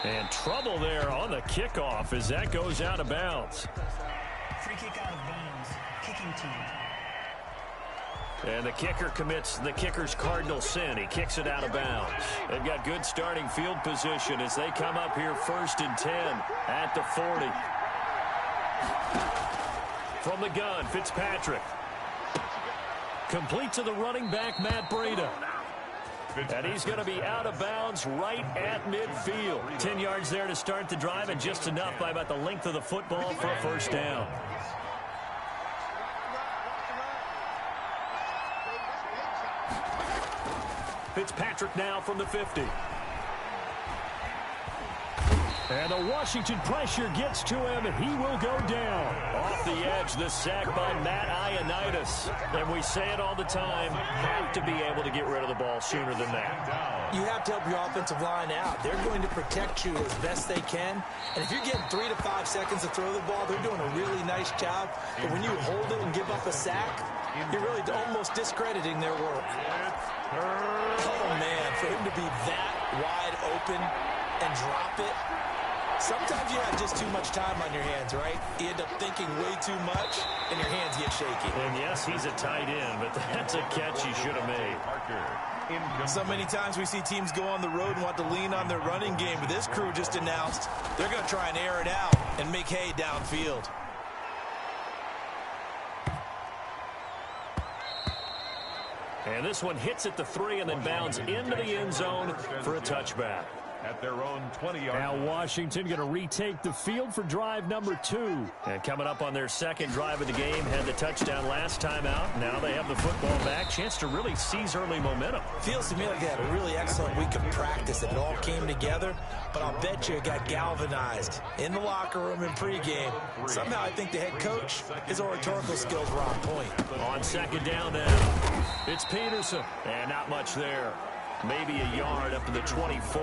And trouble there on the kickoff as that goes out of bounds. Free kick out of bounds. Kicking team. And the kicker commits the kicker's cardinal sin. He kicks it out of bounds. They've got good starting field position as they come up here 1st and 10 at the 40. From the gun, Fitzpatrick. Complete to the running back, Matt Breida. And he's going to be out of bounds right at midfield. 10 yards there to start the drive, and just enough by about the length of the football for a first down. Fitzpatrick now from the 50. And the Washington pressure gets to him, and he will go down. Off the edge, the sack by Matt Ioannidis. And we say it all the time, have to be able to get rid of the ball sooner than that. You have to help your offensive line out. They're going to protect you as best they can. And if you're getting 3 to 5 seconds to throw the ball, they're doing a really nice job. But when you hold it and give up a sack, you're really almost discrediting their work. Oh, man, for him to be that wide open and drop it. Sometimes you have just too much time on your hands, right? You end up thinking way too much, and your hands get shaky. And yes, he's a tight end, but that's a catch he should have made. So many times we see teams go on the road and want to lean on their running game, but this crew just announced they're going to try and air it out and make hay downfield. And this one hits at the 3 and then bounds into the end zone for a touchback. At their own 20-yard. Now Washington going to retake the field for drive number 2. And coming up on their second drive of the game, had the touchdown last time out. Now they have the football back. Chance to really seize early momentum. Feels to me like they had a really excellent week of practice. It all came together, but I'll bet you it got galvanized in the locker room in pregame. Somehow I think the head coach, his oratorical skills were on point. On second down now, it's Peterson. And not much there. Maybe a yard up to the 24.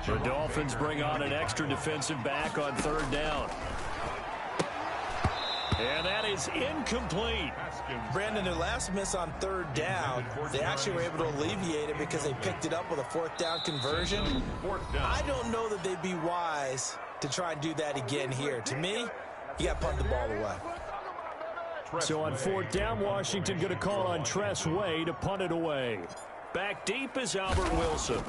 The Dolphins bring on an extra defensive back on 3rd down. And that is incomplete. Brandon, their last miss on 3rd down, they actually were able to alleviate it because they picked it up with a 4th down conversion. I don't know that they'd be wise to try and do that again here. To me, you got to punt the ball away. So on 4th down, Washington going to call on Tress Way to punt it away. Back deep is Albert Wilson.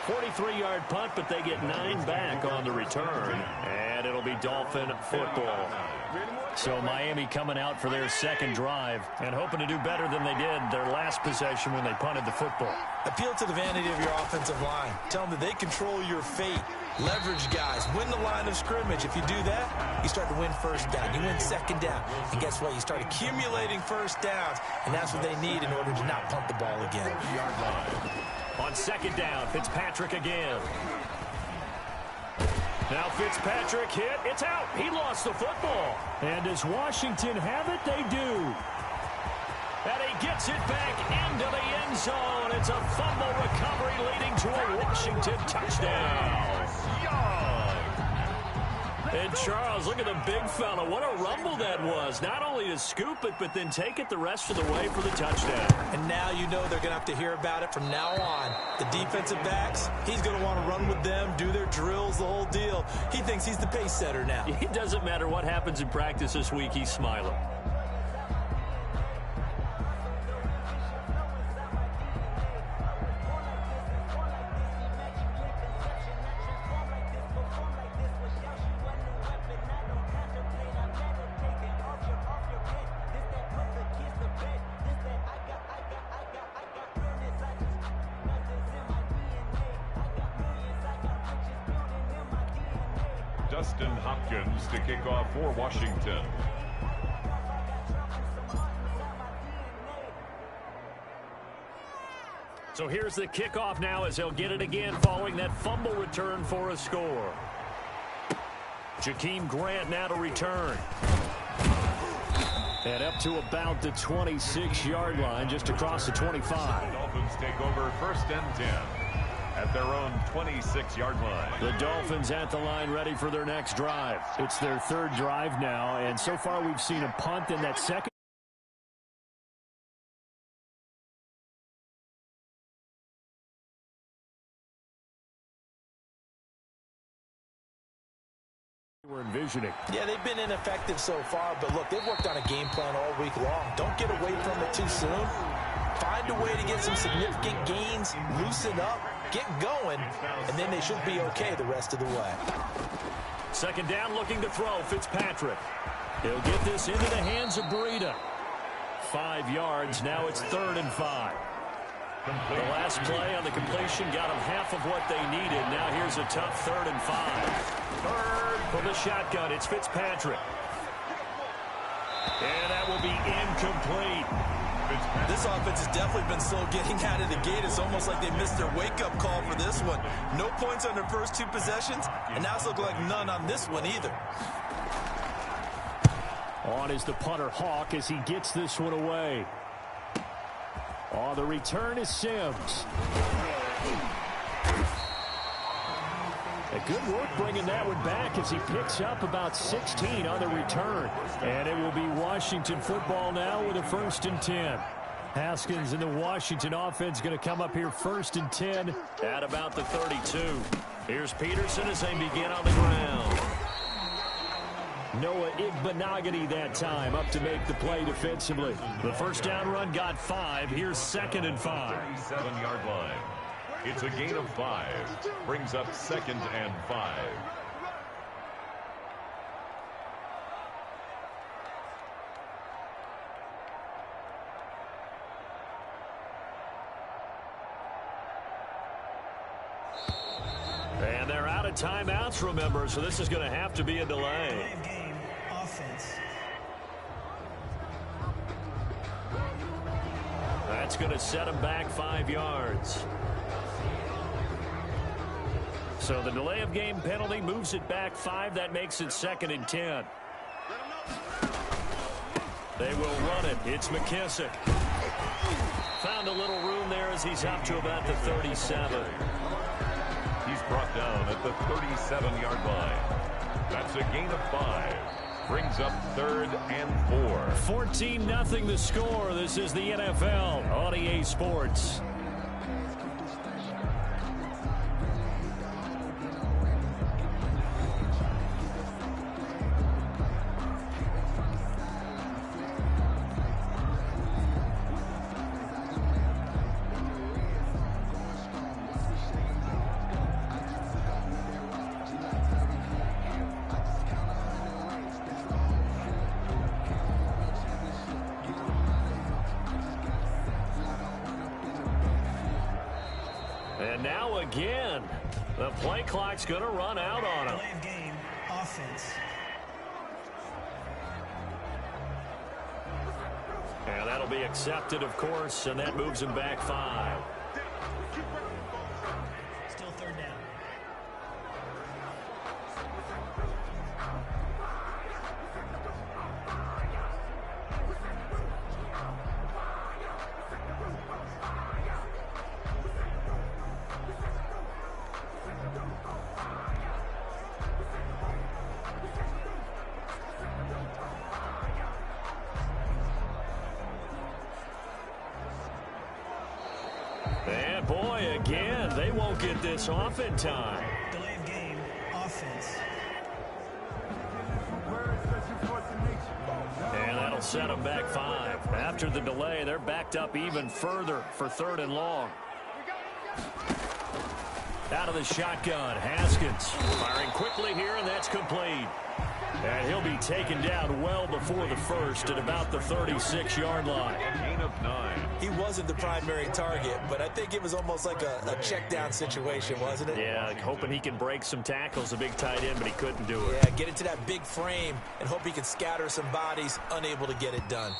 "43-yard punt, but they get 9 back on the return. And it'll be Dolphin football. So Miami coming out for their second drive and hoping to do better than they did their last possession when they punted the football. Appeal to the vanity of your offensive line. Tell them that they control your fate. Leverage guys. Win the line of scrimmage. If you do that, you start to win 1st down. You win 2nd down. And guess what? You start accumulating 1st downs. And that's what they need in order to not punt the ball again. On 2nd down, Fitzpatrick again. Now Fitzpatrick hit. It's out. He lost the football. And does Washington have it? They do. And he gets it back into the end zone. It's a fumble recovery leading to a Washington touchdown. And Charles, look at the big fella. What a rumble that was. Not only to scoop it, but then take it the rest of the way for the touchdown. And now you know they're going to have to hear about it from now on. The defensive backs, he's going to want to run with them, do their drills, the whole deal. He thinks he's the pace setter now. It doesn't matter what happens in practice this week. He's smiling. Dustin Hopkins to kick off for Washington. So here's the kickoff now as they'll get it again following that fumble return for a score. Jakeem Grant now to return. And up to about the 26-yard line, just across the 25. The Dolphins take over 1st and 10 at their own 26-yard line. The Dolphins at the line ready for their next drive. It's their 3rd drive now, and so far we've seen a punt in that second. we're envisioning. Yeah, they've been ineffective so far, but look, they've worked on a game plan all week long. Don't get away from it too soon. Find a way to get some significant gains, loosen up, get going, and then they should be okay the rest of the way. Second down, looking to throw. Fitzpatrick. He'll get this into the hands of Breida. 5 yards. Now it's 3rd and 5. The last play on the completion got them half of what they needed. Now here's a tough 3rd and 5. Third from the shotgun. It's Fitzpatrick. And that will be incomplete. This offense has definitely been slow getting out of the gate. It's almost like they missed their wake-up call for this one. No points on their first 2 possessions, and now it's looking like none on this one either. On is the punter, Hawk, as he gets this one away. On the return is Sims. A good work bringing that one back as he picks up about 16 on the return. And it will be Washington football now with a 1st and 10. Haskins and the Washington offense going to come up here 1st and 10 at about the 32. Here's Peterson as they begin on the ground. Noah Igbenogany that time up to make the play defensively. The first down run got 5. Here's 2nd and 5. 37-yard line. It's a gain of 5. Brings up 2nd and 5. And they're out of timeouts, remember, so this is going to have to be a delay. Delay of game, offense. That's going to set them back 5 yards. So the delay of game penalty moves it back 5. That makes it 2nd and 10. They will run it. It's McKissick. Found a little room there as he's up to about the 37. He's brought down at the 37-yard line. That's a gain of 5. Brings up 3rd and 4. 14-0 the score. This is the NFL on EA Sports. And now again, the play clock's going to run out on him. Delay of game, offense. And that'll be accepted, of course, and that moves him back 5. Still 3rd down. And boy, again, they won't get this off in time. Delay of game, offense. And that'll set them back 5. After the delay, they're backed up even further for 3rd and long. Out of the shotgun, Haskins firing quickly here, and that's complete. And he'll be taken down well before the first at about the 36-yard line. Gain of 9. He wasn't the primary target, but I think it was almost like a check down situation, wasn't it? Yeah, hoping he can break some tackles, a big tight end, but he couldn't do it. Yeah, get into that big frame and hope he can scatter some bodies, unable to get it done.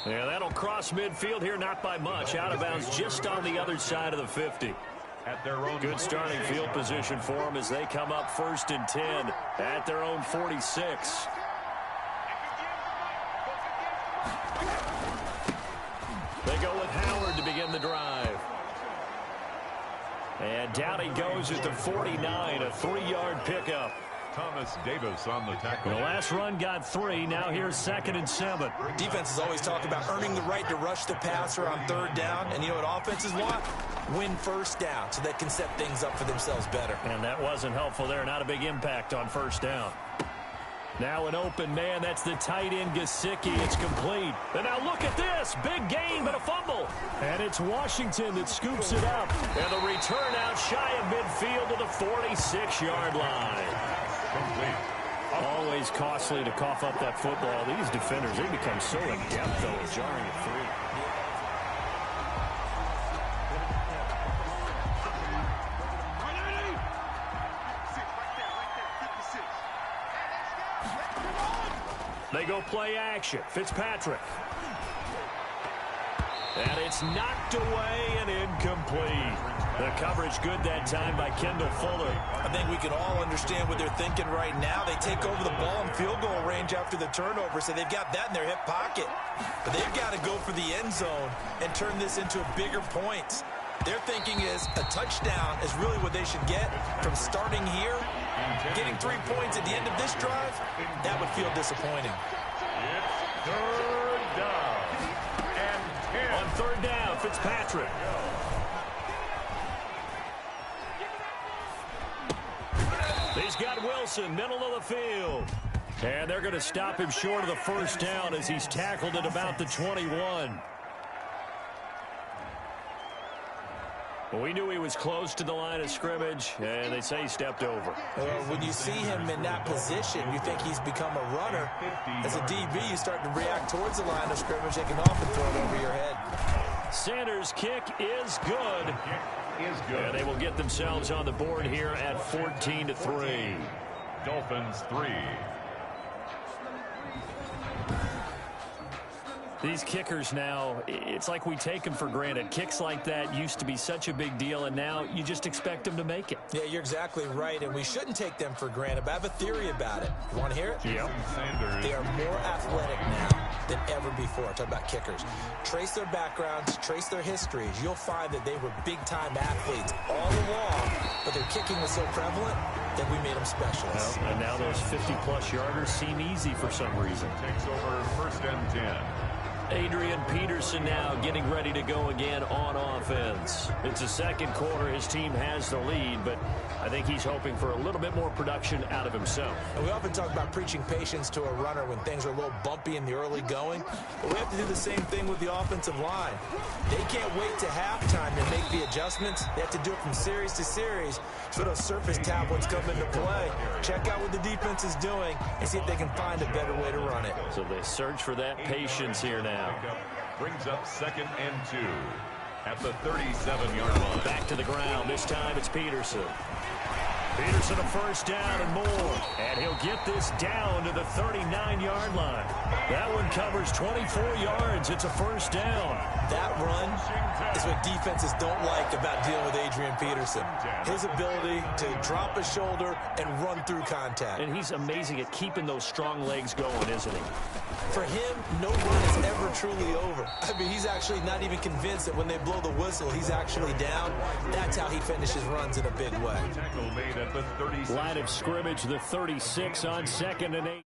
Yeah, that'll cross midfield here, not by much. Out of bounds just on the other side of the 50. At their own Good starting field position for them as they come up 1st and 10 at their own 46. They go with Howard to begin the drive. And down he goes at the 49, a 3-yard pickup. Thomas Davis on the tackle. The last run got 3. Now here's 2nd and 7. Defenses always talk about earning the right to rush the passer on 3rd down. And you know what offenses want? Win 1st down so they can set things up for themselves better. And that wasn't helpful there. Not a big impact on 1st down. Now an open man. That's the tight end, Gesicki. It's complete. And now look at this. Big gain, but a fumble. And it's Washington that scoops it up. And the return out shy of midfield to the 46-yard line. Complete. Always costly to cough up that football. These defenders, they become so adept, though, at jarring it free. They go play action. Fitzpatrick. And it's knocked away and incomplete. The coverage good that time by Kendall Fuller. I think we can all understand what they're thinking right now. They take over the ball in field goal range after the turnover, so they've got that in their hip pocket. But they've got to go for the end zone and turn this into a bigger point. Their thinking is a touchdown is really what they should get from starting here. Getting 3 points at the end of this drive, that would feel disappointing. It's third down. And 10. On third down, Fitzpatrick. He's got Wilson, middle of the field. And they're going to stop him short of the first down as he's tackled at about the 21. Well, we knew he was close to the line of scrimmage, and they say he stepped over. When you see him in that position, you think he's become a runner. As a DB, you start to react towards the line of scrimmage. They can often throw it over your head. Sanders' kick is good. And they will get themselves on the board here at 14-3. Dolphins 3. These kickers now, it's like we take them for granted. Kicks like that used to be such a big deal, and now you just expect them to make it. Yeah, you're exactly right, and we shouldn't take them for granted. But I have a theory about it. You want to hear it? Yep. They are more athletic now than ever before. Talk about kickers. Trace their backgrounds, trace their histories. You'll find that they were big-time athletes all along, but their kicking was so prevalent that we made them specialists. Well, and now those 50-plus yarders seem easy for some reason. Takes over first and 10. Adrian Peterson now getting ready to go again on offense. It's the second quarter. His team has the lead, but I think he's hoping for a little bit more production out of himself. And we often talk about preaching patience to a runner when things are a little bumpy in the early going, but we have to do the same thing with the offensive line. They can't wait to halftime to make the adjustments. They have to do it from series to series so those surface tablets come into play. Check out what the defense is doing and see if they can find a better way to run it. So they search for that patience here now. Brings up second and 2 at the 37-yard line. Back to the ground. This time it's Peterson. Peterson a first down and more. And he'll get this down to the 39-yard line. That one covers 24 yards. It's a first down. That run is what defenses don't like about dealing with Adrian Peterson. His ability to drop a shoulder and run through contact. And he's amazing at keeping those strong legs going, isn't he? For him, no run is ever truly over. I mean, he's actually not even convinced that when they blow the whistle, he's actually down. That's how he finishes runs in a big way. Tackle made at the 36. Line of scrimmage, the 36 on 2nd and 8.